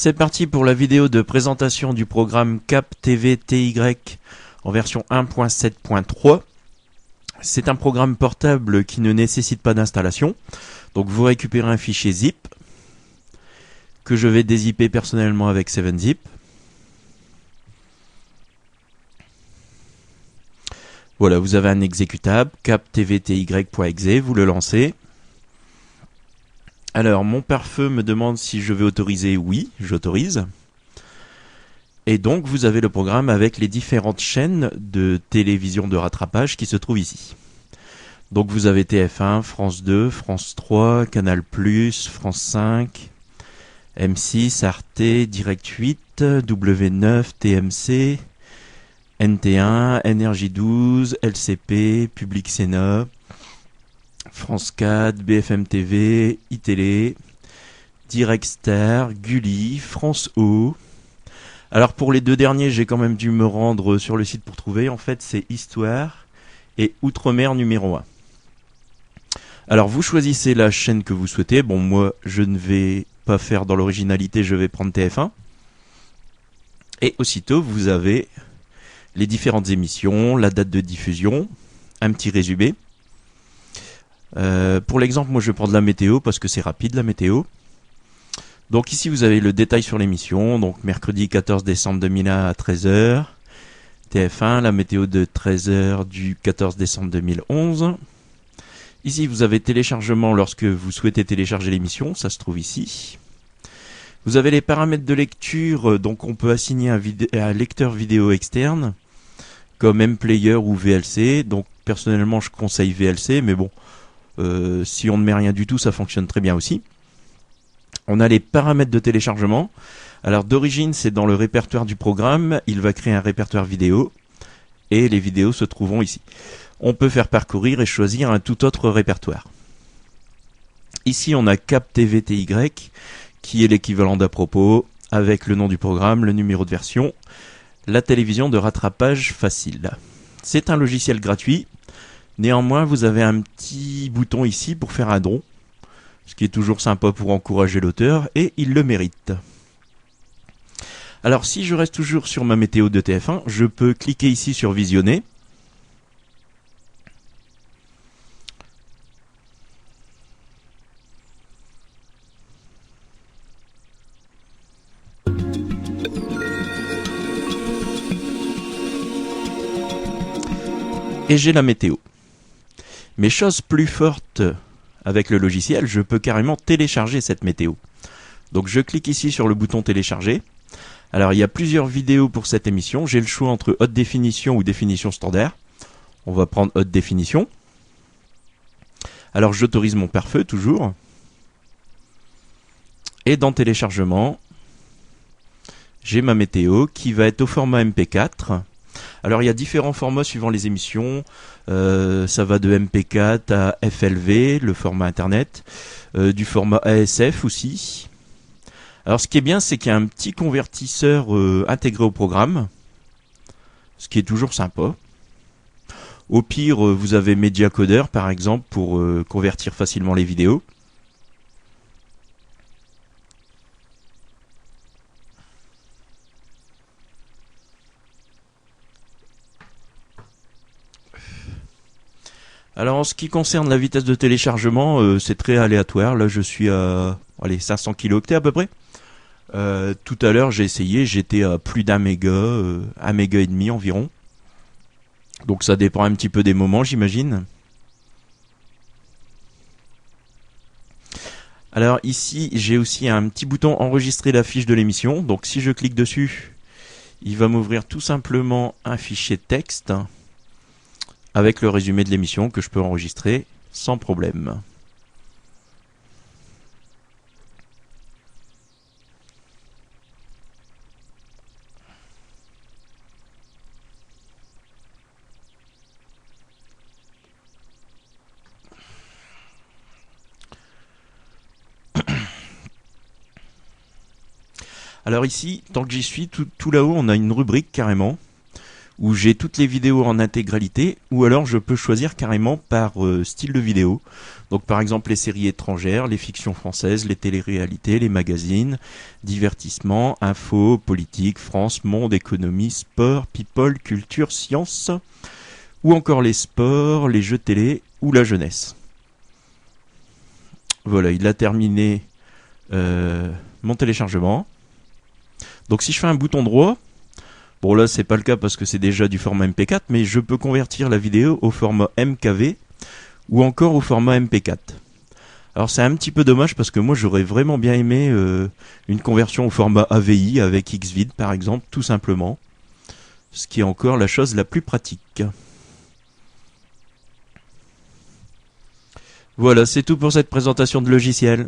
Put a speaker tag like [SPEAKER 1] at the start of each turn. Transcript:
[SPEAKER 1] C'est parti pour la vidéo de présentation du programme Cap TV TY en version 1.7.3. C'est un programme portable qui ne nécessite pas d'installation. Donc vous récupérez un fichier zip que je vais dézipper personnellement avec 7zip. Voilà, vous avez un exécutable, captvty.exe, vous le lancez. Alors, mon pare-feu me demande si je vais autoriser. Oui, j'autorise. Et donc, vous avez le programme avec les différentes chaînes de télévision de rattrapage qui se trouvent ici. Donc, vous avez TF1, France 2, France 3, Canal+, France 5, M6, Arte, Direct 8, W9, TMC, NT1, NRJ12, LCP, Public Sénat, France 4, BFM TV, iTélé, Direct Star, Gulli, France O. Alors pour les deux derniers, j'ai quand même dû me rendre sur le site pour trouver. En fait, c'est Histoire et Outre-mer numéro 1. Alors vous choisissez la chaîne que vous souhaitez. Bon, moi, je ne vais pas faire dans l'originalité, je vais prendre TF1. Et aussitôt, vous avez les différentes émissions, la date de diffusion, un petit résumé. Pour l'exemple, moi je vais prendre la météo parce que c'est rapide la météo. Donc ici vous avez le détail sur l'émission, donc mercredi 14 décembre 2001 à 13h, TF1, la météo de 13h du 14 décembre 2011. Ici vous avez téléchargement lorsque vous souhaitez télécharger l'émission, ça se trouve ici. Vous avez les paramètres de lecture, donc on peut assigner un lecteur vidéo externe, comme MPlayer ou VLC, donc personnellement je conseille VLC, mais bon, si on ne met rien du tout, ça fonctionne très bien aussi. On a les paramètres de téléchargement. Alors d'origine, c'est dans le répertoire du programme. Il va créer un répertoire vidéo et les vidéos se trouveront ici. On peut faire parcourir et choisir un tout autre répertoire. Ici, on a Cap TV TY qui est l'équivalent d'à propos avec le nom du programme, le numéro de version, la télévision de rattrapage facile. C'est un logiciel gratuit. Néanmoins, vous avez un petit bouton ici pour faire un don, ce qui est toujours sympa pour encourager l'auteur, et il le mérite. Alors, si je reste toujours sur ma météo de TF1, je peux cliquer ici sur Visionner. Et j'ai la météo. Mais chose plus forte avec le logiciel, je peux carrément télécharger cette météo. Donc je clique ici sur le bouton télécharger. Alors il y a plusieurs vidéos pour cette émission. J'ai le choix entre haute définition ou définition standard. On va prendre haute définition. Alors j'autorise mon pare-feu toujours. Et dans téléchargement, j'ai ma météo qui va être au format MP4. Alors il y a différents formats suivant les émissions, ça va de MP4 à FLV, le format internet, du format ASF aussi. Alors ce qui est bien, c'est qu'il y a un petit convertisseur intégré au programme, ce qui est toujours sympa. Au pire, vous avez Media Coder par exemple pour convertir facilement les vidéos. Alors en ce qui concerne la vitesse de téléchargement, c'est très aléatoire. Là je suis à 500 kHz à peu près. Tout à l'heure j'ai essayé, j'étais à plus d'un méga, 1 méga et demi environ. Donc ça dépend un petit peu des moments, j'imagine. Alors ici j'ai aussi un petit bouton enregistrer la fiche de l'émission. Donc si je clique dessus, il va m'ouvrir tout simplement un fichier texte avec le résumé de l'émission que je peux enregistrer sans problème. Alors ici, tant que j'y suis, tout là-haut, on a une rubrique carrément où j'ai toutes les vidéos en intégralité, ou alors je peux choisir carrément par style de vidéo. Donc par exemple les séries étrangères, les fictions françaises, les téléréalités, les magazines, divertissement, info, politique, France, monde, économie, sport, people, culture, science, ou encore les sports, les jeux télé ou la jeunesse. Voilà, il a terminé mon téléchargement. Donc si je fais un bouton droit, bon là c'est pas le cas parce que c'est déjà du format MP4, mais je peux convertir la vidéo au format MKV ou encore au format MP4. Alors c'est un petit peu dommage parce que moi j'aurais vraiment bien aimé une conversion au format AVI avec Xvid par exemple, tout simplement. Ce qui est encore la chose la plus pratique. Voilà, c'est tout pour cette présentation de logiciel.